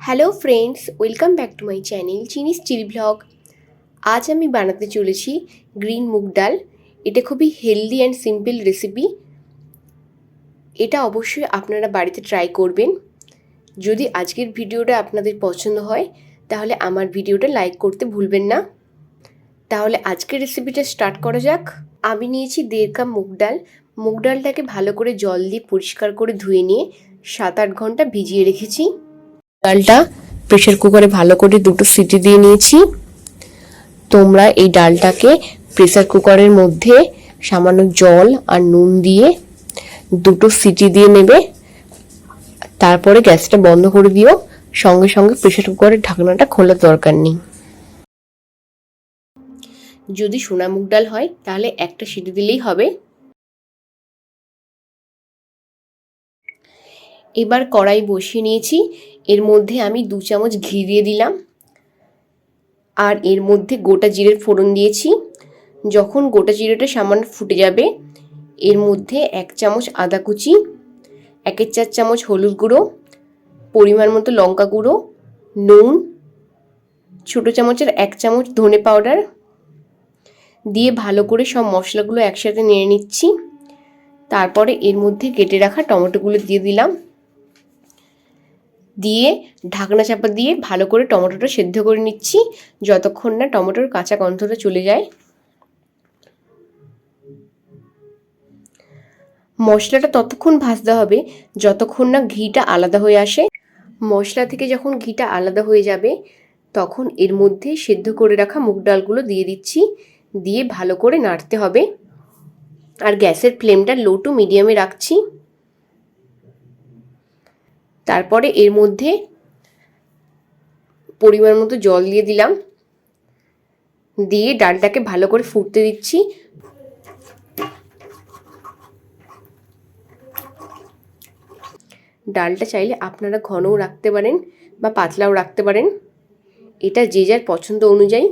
Hello friends, welcome back to my channel চিনিস chilli blog. আজ আমি বানাতে চলেছি গ্রিন মুগ ডাল। এটা খুবই হেলদি অ্যান্ড সিম্পল রেসিপি। এটা অবশ্যই আপনারা বাড়িতে ট্রাই করবেন। যদি আজকের ভিডিওটা আপনাদের পছন্দ হয় তাহলে আমার ভিডিওটা লাইক করতে ভুলবেন না। তাহলে আজকের রেসিপিটা স্টার্ট করা যাক। আমি নিয়েছি 1.5 কাপ মুগ ডাল। মুগ ডালটাকে ভালো করে জল দিয়ে পরিষ্কার করে ধুয়ে নিয়ে 7-8 ঘন্টা ভিজিয়ে রেখেছি। ডালটা প্রেসার কুকারে ভালো করে 2টো সিটি দিয়ে নিয়েছি। তোমরা এই ডালটাকে প্রেসার কুকারের মধ্যে সামান্য জল আর নুন দিয়ে 2টো সিটি দিয়ে নেবে। তারপরে গ্যাসটা বন্ধ করে দিও। সঙ্গে সঙ্গে প্রেসার কুকারের ঢাকনাটা খোলার দরকার নেই। যদি সোনা মুগ ডাল হয় তাহলে একটা সিটি দিলেই হবে। এবার কড়াই বসিয়ে নিয়েছি। এর মধ্যে আমি 2 চামচ ঘি দিয়ে দিলাম আর এর মধ্যে গোটা জিরের ফোড়ন দিয়েছি। যখন গোটা জিরেটা সামান্য ফুটে যাবে এর মধ্যে 1 চামচ আদা কুচি, 1/4 চামচ হলুদ গুঁড়ো, পরিমাণ মতো লঙ্কা গুঁড়ো, নুন, ছোটো চামচের 1 চামচ ধনে পাউডার দিয়ে ভালো করে সব মশলাগুলো একসাথে নেড়ে নিচ্ছি। তারপরে এর মধ্যে কেটে রাখা টমেটোগুলো দিয়ে দিলাম। দিয়ে ঢাকনা চাপা দিয়ে ভালো করে টমেটোটা সেদ্ধ করে নিচ্ছি যতক্ষণ না টমেটোর কাঁচা গন্ধটা চলে যায়। মশলাটা ততক্ষণ ভাজতে হবে যতক্ষণ না ঘিটা আলাদা হয়ে আসে। মশলা থেকে যখন ঘিটা আলাদা হয়ে যাবে তখন এর মধ্যে সেদ্ধ করে রাখা মুগ ডালগুলো দিয়ে দিচ্ছি। দিয়ে ভালো করে নাড়তে হবে আর গ্যাসের ফ্লেমটা লো টু মিডিয়ামে রাখছি। তারপরে এর মধ্যে পরিমাণ মতো জল দিয়ে দিলাম। দিয়ে ডালটাকে ভালো করে ফুটতে দিচ্ছি। ডালটা চাইলে আপনারা ঘনও রাখতে পারেন বা পাতলাও রাখতে পারেন, এটা যে যার পছন্দ অনুযায়ী।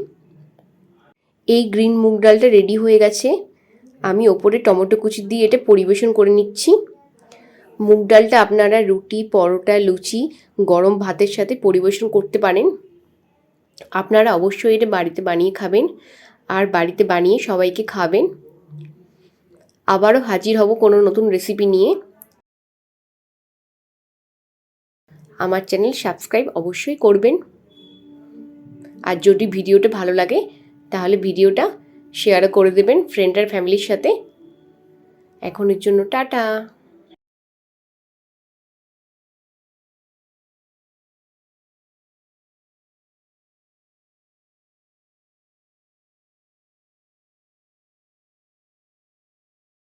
এই গ্রিন মুগ ডালটা রেডি হয়ে গেছে। আমি ওপরে টমেটো কুচি দিয়ে এটা পরিবেশন করে নিচ্ছি। মুগ ডালটা আপনারা রুটি, পরোটা, লুচি, গরম ভাতের সাথে পরিবেশন করতে পারেন। আপনারা অবশ্যই এটা বাড়িতে বানিয়ে খাবেন আর বাড়িতে বানিয়ে সবাইকে খাবেন। আবারও হাজির হব কোনো নতুন রেসিপি নিয়ে। আমার চ্যানেল সাবস্ক্রাইব অবশ্যই করবেন। আর যদি ভিডিওটা ভালো লাগে তাহলে ভিডিওটা শেয়ারও করে দেবেন ফ্রেন্ড আর ফ্যামিলির সাথে। এখনের জন্য টাটা।